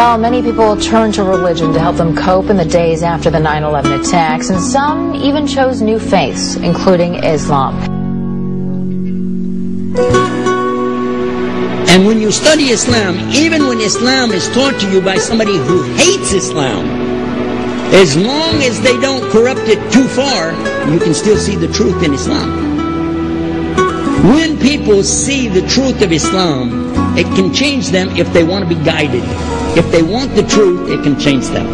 Well, many people turned to religion to help them cope in the days after the 9/11 attacks, and some even chose new faiths, including Islam. And when you study Islam, even when Islam is taught to you by somebody who hates Islam, as long as they don't corrupt it too far, you can still see the truth in Islam. When people see the truth of Islam, it can change them if they want to be guided. If they want the truth, it can change them.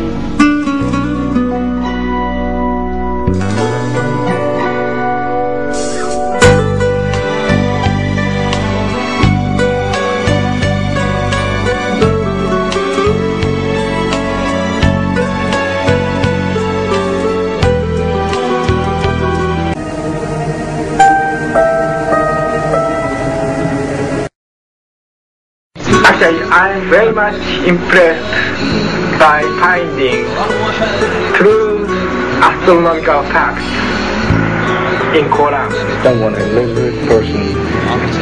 Actually, I'm very much impressed by finding true astronomical facts in Quran. Someone, a literate person,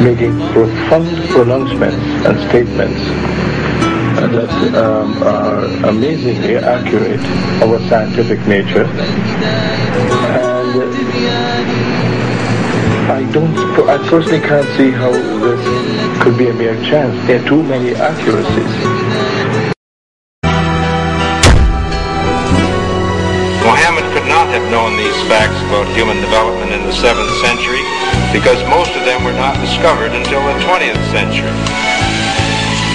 making profound pronouncements and statements that are amazingly accurate of a scientific nature. And I personally can't see how this could be a mere chance. There are too many accuracies. Muhammad could not have known these facts about human development in the 7th century because most of them were not discovered until the 20th century.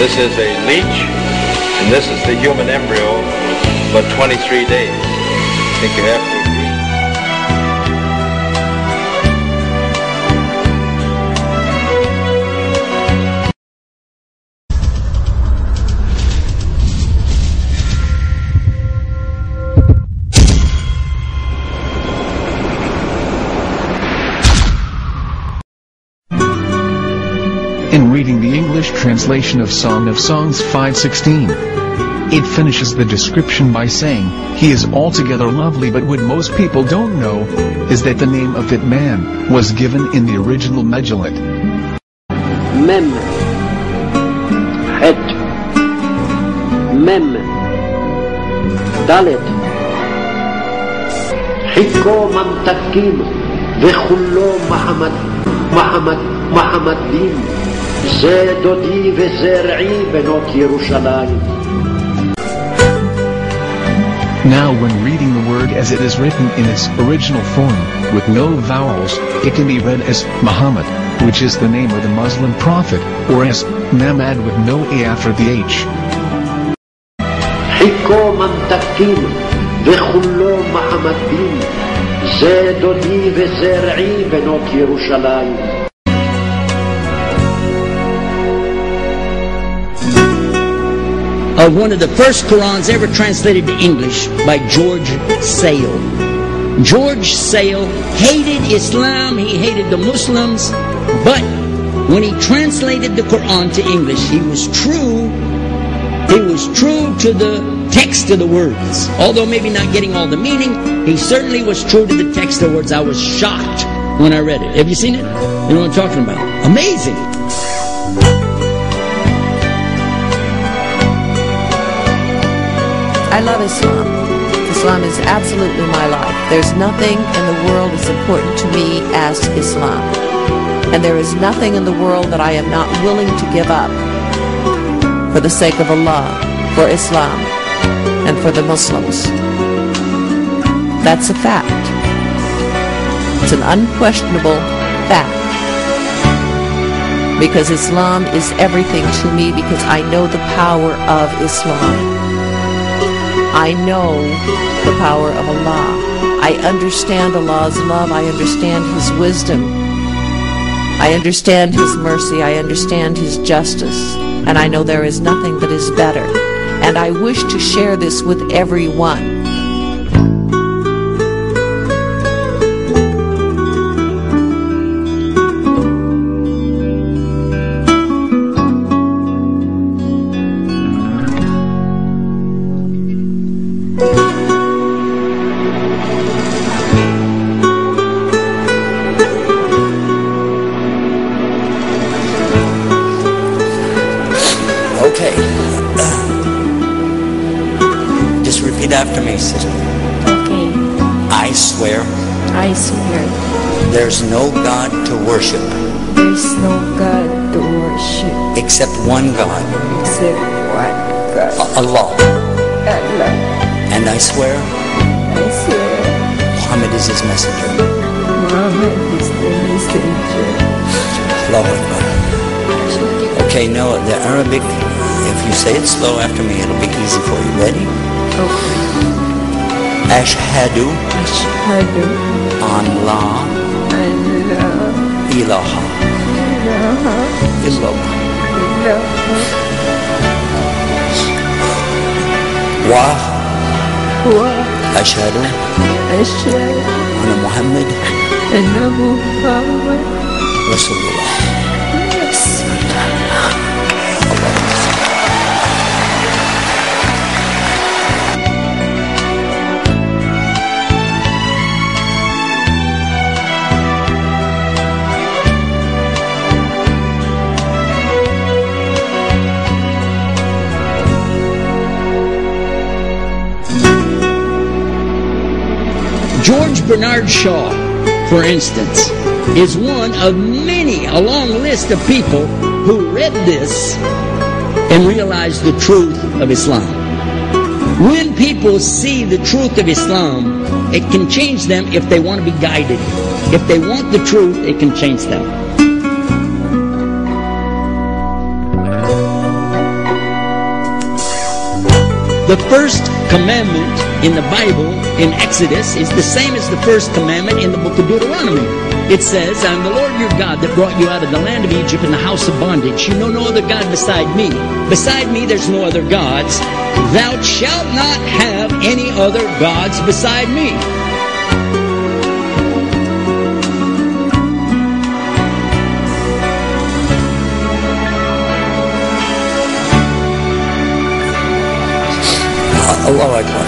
This is a leech, and this is the human embryo, but 23 days. I think you have to agree. In reading the English translation of Song of Songs 5:16, it finishes the description by saying, "He is altogether lovely," but what most people don't know is that the name of that man was given in the original Megillah. Mem, Het, Mem, Dalet, Hiko Mamtakim, Vechullo Mahamadim, זה דודי וזרעי בנות ירושלים. Now when reading the word as it is written in its original form, with no vowels, it can be read as Muhammad, which is the name of the Muslim prophet, or as Mamad with no A after the H. Hiko Mamtakim, Vechullo Mahamadim, זה דודי וזרעי בנות ירושלים. Of one of the first Qurans ever translated to English by George Sale. George Sale hated Islam, he hated the Muslims, but when he translated the Quran to English, he was true to the text of the words. Although maybe not getting all the meaning, he certainly was true to the text of the words. I was shocked when I read it. Have you seen it? You know what I'm talking about? Amazing. I love Islam. Islam is absolutely my life. There's nothing in the world as important to me as Islam. And there is nothing in the world that I am not willing to give up for the sake of Allah, for Islam, and for the Muslims. That's a fact. It's an unquestionable fact. Because Islam is everything to me, because I know the power of Islam. I know the power of Allah. I understand Allah's love. I understand His wisdom. I understand His mercy. I understand His justice. And I know there is nothing that is better. And I wish to share this with everyone. repeat after me, sister. Okay. I swear I swear there's no God to worship there's no God to worship except one God, except one God. Allah. Allah. And I swear I swear Muhammad is his messenger. Muhammad is the messenger. Allahu Akbar. Okay, now the Arabic, if you say it slow after me, it'll be easy for you. Ready? Okay. Ashhadu Ashhadu an la an la ilaha ilaha illallah illallah wa wa ashhadu ashhadu anna Muhammad anna Muhammad Rasulullah. George Bernard Shaw, for instance, is one of many, a long list of people who read this and realized the truth of Islam. When people see the truth of Islam, it can change them if they want to be guided. If they want the truth, it can change them. The first commandment in the Bible, in Exodus, is the same as the first commandment in the book of Deuteronomy. It says, I am the Lord your God that brought you out of the land of Egypt in the house of bondage. You know no other God beside me. Beside me there's no other gods. Thou shalt not have any other gods beside me. Allahu Akbar.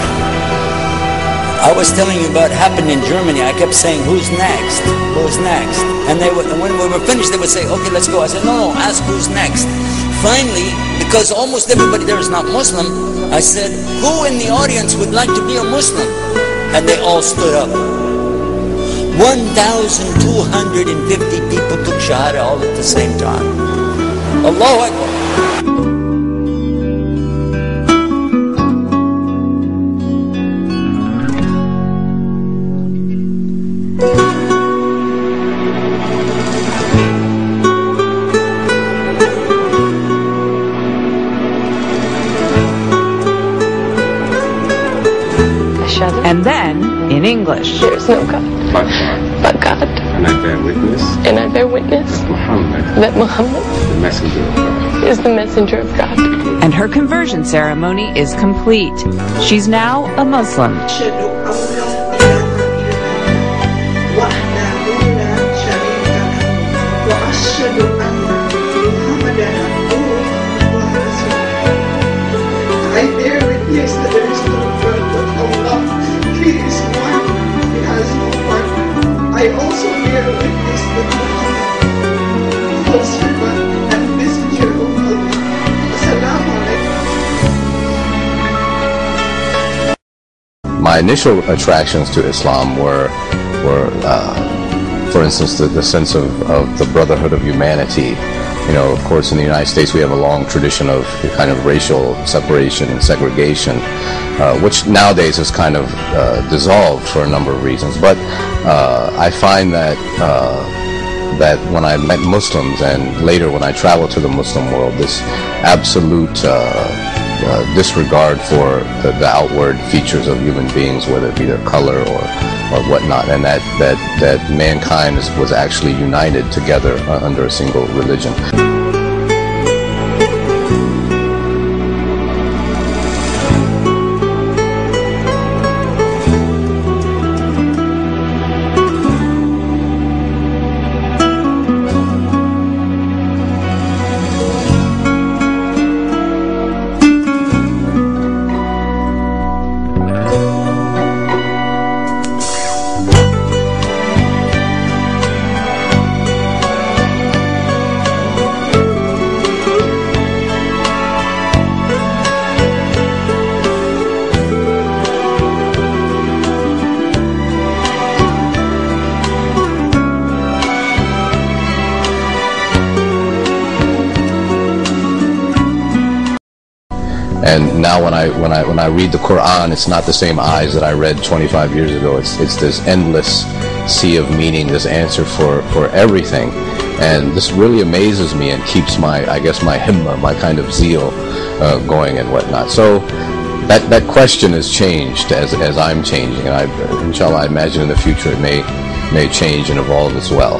I was telling you about what happened in Germany. I kept saying, who's next? Who's next? And when we were finished, they would say, okay, let's go. I said, no, ask who's next. Finally, because almost everybody there is not Muslim, I said, who in the audience would like to be a Muslim? And they all stood up. 1,250 people took Shahada all at the same time. Allahu Akbar. And then, in English, there is no God but God. And I bear witness that Muhammad the messenger of God. is the messenger of God. And her conversion ceremony is complete. She's now a Muslim. I bear witness that there is no God but Allah. He is one, He has no partner. I also bear witness that Muhammad was servant and messenger of Allah. Assalamu alaikum. My initial attractions to Islam were for instance, the sense of the brotherhood of humanity. You know, of course, in the United States, we have a long tradition of kind of racial separation and segregation, which nowadays is kind of dissolved for a number of reasons. But I find that that when I met Muslims and later when I traveled to the Muslim world, this absolute disregard for the outward features of human beings, whether it be their color or whatnot, and that mankind was actually united together under a single religion. And now when I read the Quran, it's not the same eyes that I read 25 years ago. It's this endless sea of meaning, this answer for everything. And this really amazes me and keeps my himma, my kind of zeal going and whatnot. So that question has changed as I'm changing, and inshallah, I imagine in the future it may change and evolve as well.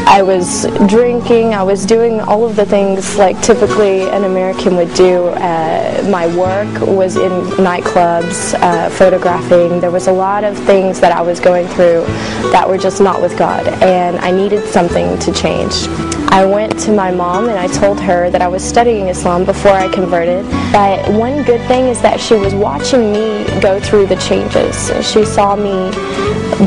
I was drinking, I was doing all of the things like typically an American would do. My work was in nightclubs, photographing. There was a lot of things that I was going through that were just not with God, and I needed something to change. I went to my mom and I told her that I was studying Islam before I converted. But one good thing is that she was watching me go through the changes. She saw me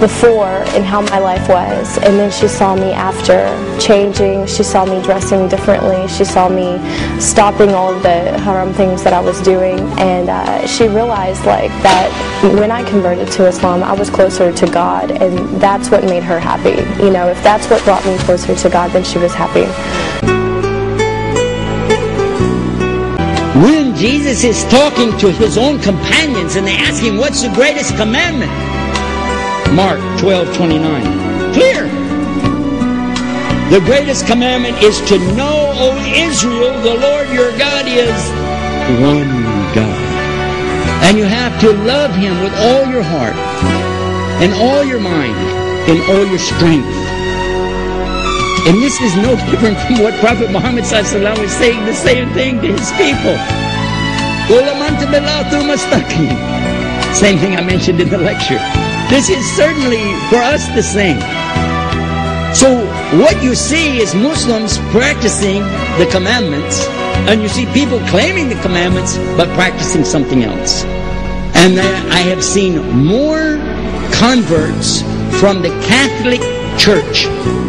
before and how my life was, and then she saw me after changing. She saw me dressing differently. She saw me stopping all of the haram things that I was doing, and she realized like that when I converted to Islam, I was closer to God, and that's what made her happy. You know, if that's what brought me closer to God, then she was happy. When Jesus is talking to his own companions and they ask him, what's the greatest commandment? Mark 12:29. Clear. The greatest commandment is to know, O Israel, the Lord your God is one God. And you have to love him with all your heart and all your mind and all your strength. And this is no different from what Prophet Muhammad ﷺ is saying, the same thing to his people. Same thing I mentioned in the lecture. This is certainly for us the same. So what you see is Muslims practicing the commandments, and you see people claiming the commandments but practicing something else. And I have seen more converts from the Catholic Church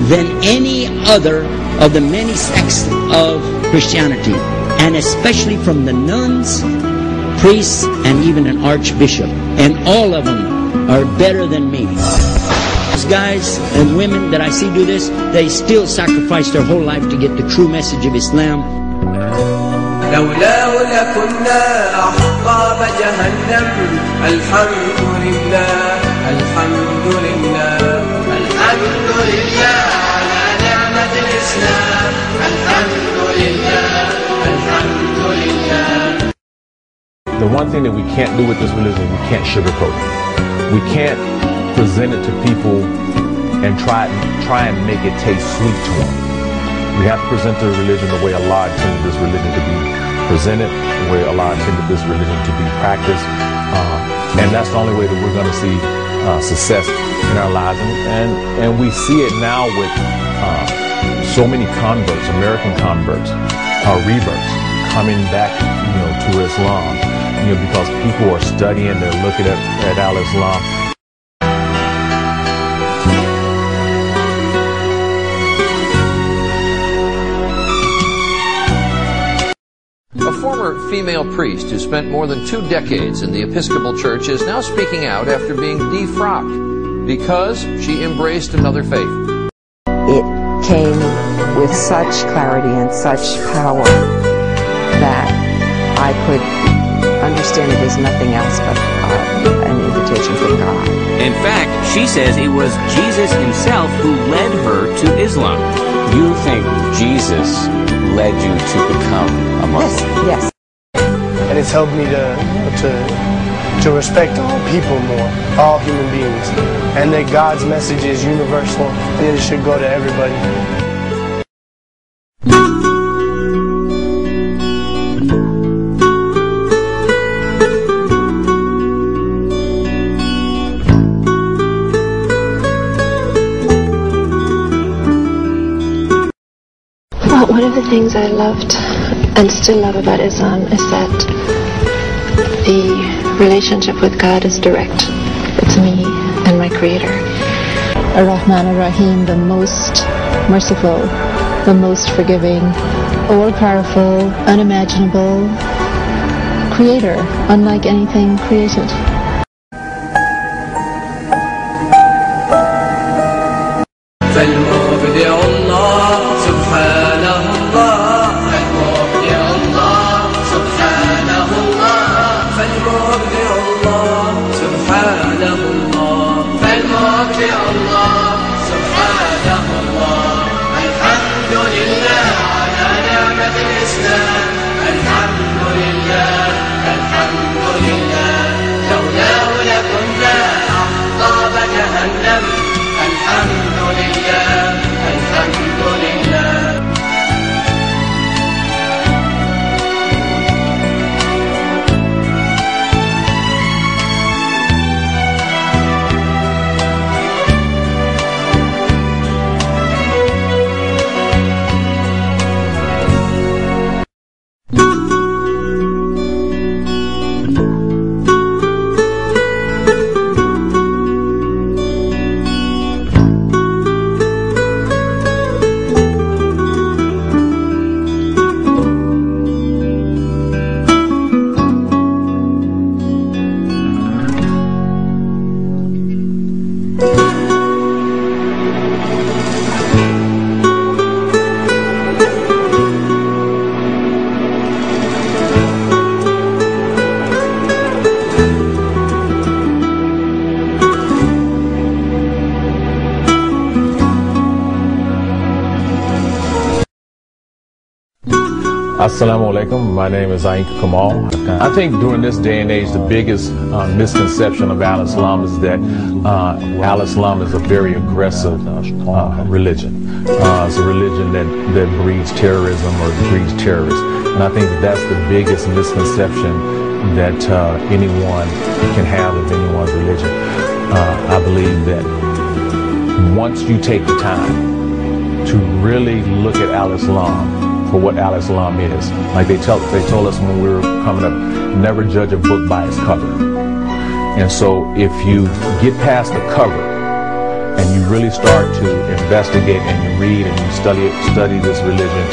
than any other of the many sects of Christianity, and especially from the nuns, priests, and even an archbishop. And all of them are better than me. Those guys and women that I see do this, they still sacrifice their whole life to get the true message of Islam. لولاه لكنا أحباب جهنم الحمد لله الحمد لله الحمد لله على نعمة الإسلام الحمد لله الحمد لله. The one thing that we can't do with this religion is we can't sugarcoat it. We can't present it to people and try and make it taste sweet to them. We have to present the religion the way Allah intended this religion to be presented, the way Allah intended this religion to be practiced, and that's the only way that we're going to see success in our lives. And we see it now with so many converts, American converts, reverts coming back, to Islam, because people are studying, they're looking at al-Islam. A former female priest who spent more than 2 decades in the Episcopal Church is now speaking out after being defrocked because she embraced another faith. It came with such clarity and such power that I could understand it as nothing else but an invitation from God. In fact, she says it was Jesus himself who led her to Islam. You think Jesus led you to become a Muslim? Yes. And it's helped me to respect all people more, all human beings, and that God's message is universal and it should go to everybody. One of the things I loved and still love about Islam is that the relationship with God is direct. It's me and my Creator. Ar-Rahman Ar-Rahim, the most merciful, the most forgiving, all-powerful, unimaginable Creator, unlike anything created. فالمبدع الله سبحانه الله فالمبدع الله سبحانه الله فالمبدع الله سبحانه الله فالمبدع الله سبحانه الله الحمد لله على نعمة الإسلام الحمد لله الحمد لله لولاه لكنا أحطاب جهنم الحمد لله الحمد لله Assalamu alaikum. My name is Aink Kamal. I think during this day and age, the biggest misconception of Al-Islam is that Al-Islam is a very aggressive religion. It's a religion that breeds terrorism or breeds terrorists. And I think that's the biggest misconception that anyone can have of anyone's religion. I believe that once you take the time to really look at Al-Islam for what Al-Islam is, like they told us when we were coming up, never judge a book by its cover. And so if you get past the cover and you really start to investigate and you read and you study this religion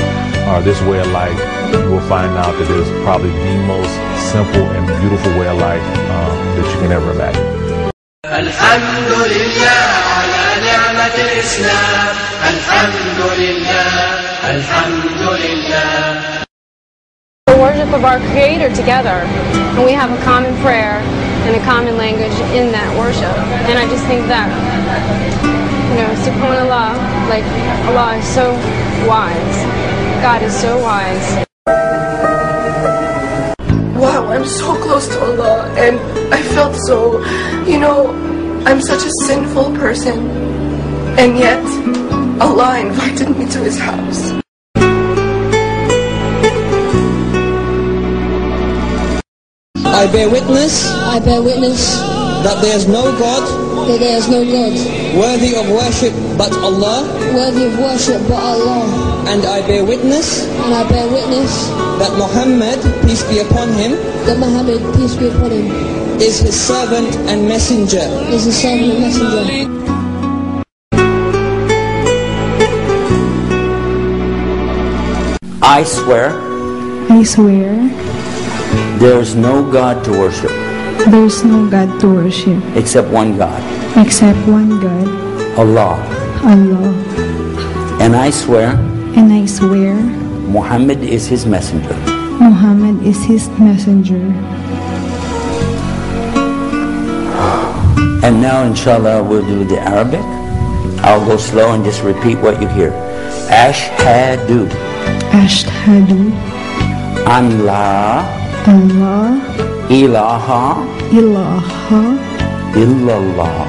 or this way of life, you will find out that it is probably the most simple and beautiful way of life that you can ever imagine. Alhamdulillah ala ni'mat al-Islam. Alhamdulillah. Alhamdulillah. The worship of our Creator together, and we have a common prayer and a common language in that worship. And I just think that, subhanallah, like Allah is so wise. God is so wise. Wow, I'm so close to Allah, and I felt so, I'm such a sinful person, and yet Allah invited me to His house. I bear witness that there is no God worthy of worship but Allah, and I bear witness that Muhammad, peace be upon him, is his servant and messenger. I swear there is no God to worship except one God, Allah. And I swear Muhammad is his messenger. And now inshallah we'll do the Arabic. I'll go slow and just repeat what you hear. Ashhadu an la ilaha illallah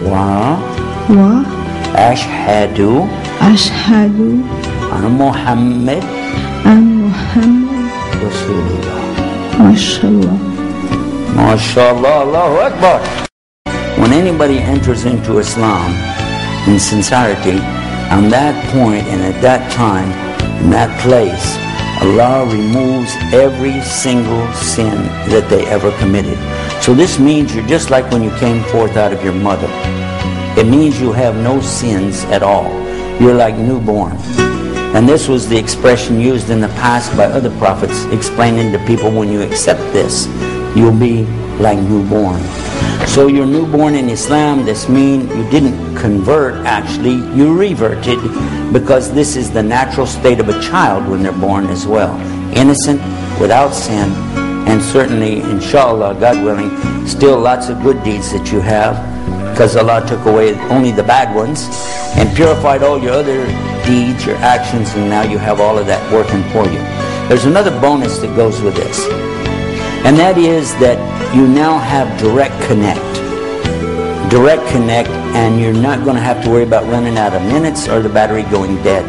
wa ashhadu an Muhammad Rasulullah. MashaAllah, Allahu Akbar. When anybody enters into Islam in sincerity, On that point and at that time, in that place, Allah removes every single sin that they ever committed. So this means you're just like when you came forth out of your mother. It means you have no sins at all. You're like newborn. And this was the expression used in the past by other prophets, explaining to people, when you accept this, you'll be like newborn. So you're newborn in Islam. This means you didn't convert, actually, you reverted, because this is the natural state of a child when they're born as well. Innocent, without sin, and certainly, inshallah, God willing, still lots of good deeds that you have, because Allah took away only the bad ones and purified all your other deeds, your actions, and now you have all of that working for you. There's another bonus that goes with this, and that is that you now have direct connect, and you're not going to have to worry about running out of minutes or the battery going dead,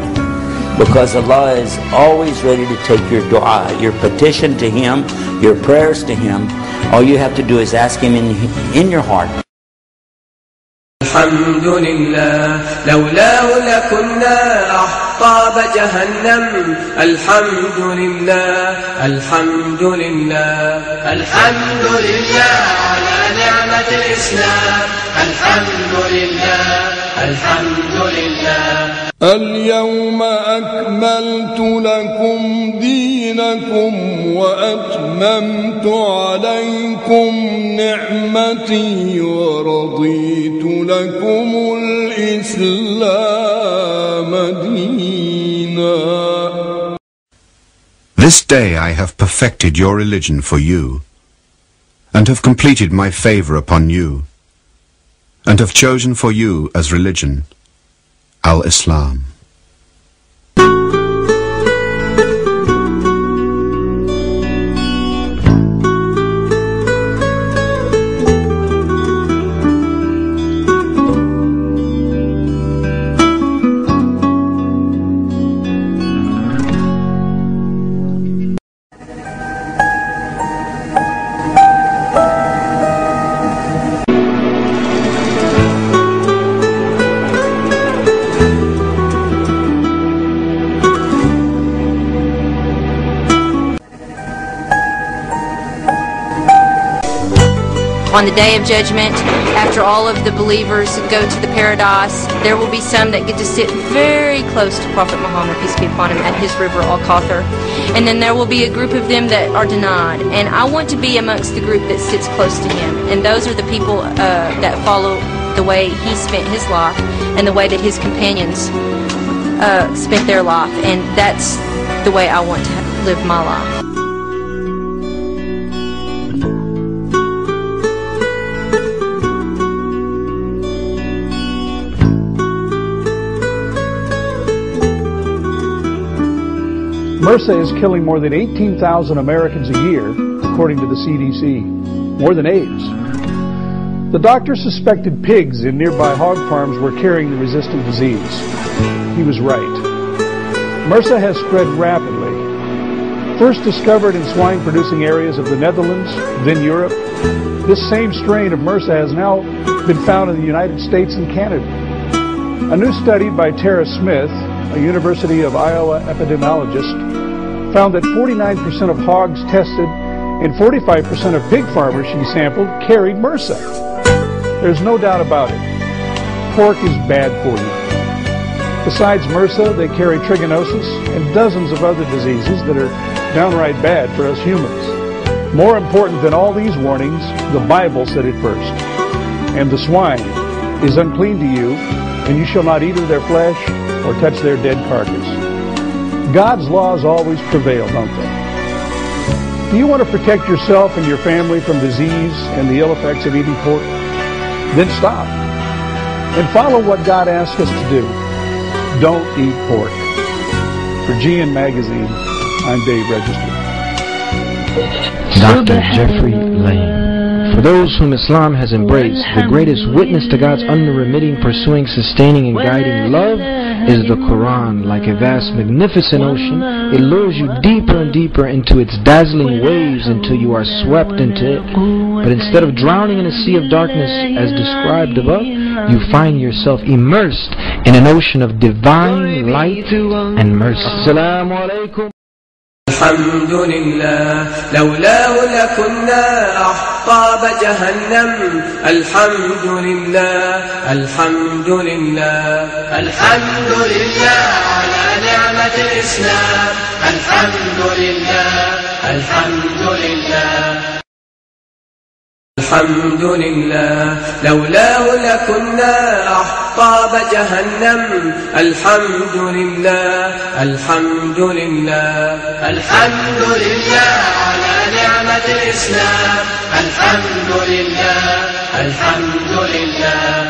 because Allah is always ready to take your dua, your petition to Him, your prayers to Him. All you have to do is ask Him in your heart. الحمد لله لولاه لكنا أحطاب جهنم الحمد لله الحمد لله الحمد لله على نعمة الإسلام الحمد لله الحمد لله اليوم أكملت لكم دينكم وأتممت عليكم نعمتي ورضيت لكم الإسلام دينا. This day I have perfected your religion for you, and have completed my favor upon you, and have chosen for you as religion Al-Islam. On the day of judgment, after all of the believers go to the paradise, there will be some that get to sit very close to Prophet Muhammad, peace be upon him, at his river Al-Kauthar. And then there will be a group of them that are denied. And I want to be amongst the group that sits close to him. And those are the people that follow the way he spent his life and the way that his companions spent their life. And that's the way I want to live my life. MRSA is killing more than 18,000 Americans a year, according to the CDC, more than AIDS. The doctor suspected pigs in nearby hog farms were carrying the resistant disease. He was right. MRSA has spread rapidly. First discovered in swine-producing areas of the Netherlands, then Europe, this same strain of MRSA has now been found in the United States and Canada. A new study by Tara Smith, a University of Iowa epidemiologist, found that 49% of hogs tested and 45% of pig farmers she sampled carried MRSA. There's no doubt about it. Pork is bad for you. Besides MRSA, they carry trichinosis and dozens of other diseases that are downright bad for us humans. More important than all these warnings, the Bible said it first. And the swine is unclean to you, and you shall not eat of their flesh or touch their dead carcass. God's laws always prevail, don't they? Do you want to protect yourself and your family from disease and the ill effects of eating pork? Then stop and follow what God asks us to do. Don't eat pork. For GN Magazine, I'm Dave Register. Dr. Jeffrey Lane. For those whom Islam has embraced, the greatest witness to God's unremitting, pursuing, sustaining, and guiding love is the Quran. Like a vast, magnificent ocean, it lures you deeper and deeper into its dazzling waves until you are swept into it. But instead of drowning in a sea of darkness as described above, you find yourself immersed in an ocean of divine light and mercy. Assalamu alaikum. الحمد لله لولاه لكنا أحطاب جهنم الحمد لله الحمد لله الحمد لله على نعمة الإسلام الحمد لله الحمد لله الحمد لله لولاه لكنا أحطاب جهنم الحمد لله الحمد لله الحمد لله على نعمة الإسلام الحمد لله الحمد لله